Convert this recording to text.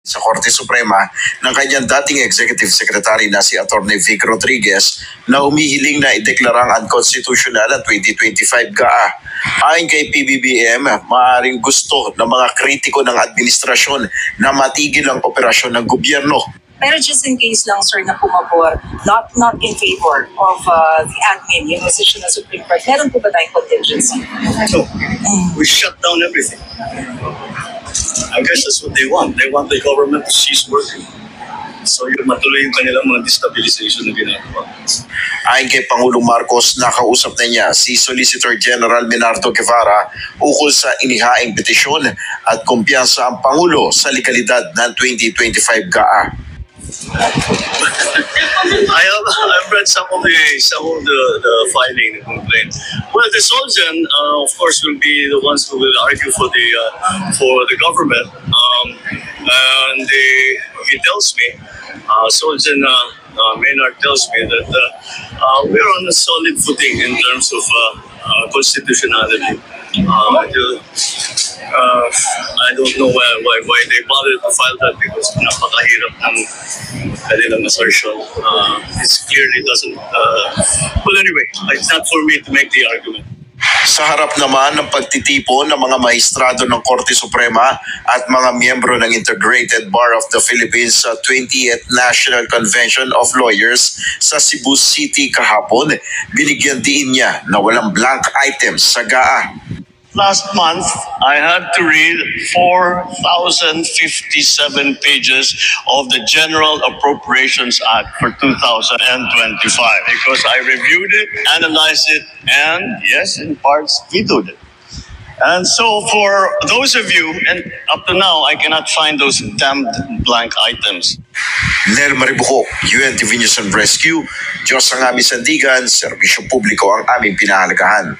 sa Korte Suprema ng kanyang dating Executive Secretary na si Atty. Vic Rodriguez na umihiling na ideklarang unconstitutional ang 2025 GAA. Ayon kay PBBM, maaaring gusto ng mga kritiko ng administrasyon na matigil ang operasyon ng gobyerno. Pero just in case lang, sir, na pumabor, not in favor of the admin, yung decision ng Supreme Court, meron po ba tayong contingency? No. We shut down everything. I guess that's what they want. They want the government to cease working. So yung matuloy yung kanilang mga destabilization na ginagawa. Ayon kay Pangulong Marcos, nakausap na niya si Solicitor General Menardo Guevara ukol sa inihaing petisyon at kumpiyansa ang Pangulo sa legalidad ng 2025 GAA. I've read some of the filing, the complaint. Well, the Soljan, of course, will be the ones who will argue for the government. And he tells me, Soljan Maynard tells me that we're on a solid footing in terms of constitutionality. I don't know why they bothered to file that because napakahirap ng kanilang assertion. It clearly doesn't. Well, anyway, it's not for me to make the argument. Sa harap naman ng pagtitipon ng mga maestrado ng Korte Suprema at mga miyembro ng Integrated Bar of the Philippines sa 20th National Convention of Lawyers sa Cebu City kahapon, binigyan diin niya na walang blank items sa GAA. Last month, I had to read 4,057 pages of the General Appropriations Act for 2025 because I reviewed it, analyzed it, and yes, in parts, vetoed it. And so for those of you, and up to now, I cannot find those damned blank items. Nel Maribuho, UNTV News and Rescue, Diyos ang aming sandigan, serbisyo publiko ang aming pinahalagahan.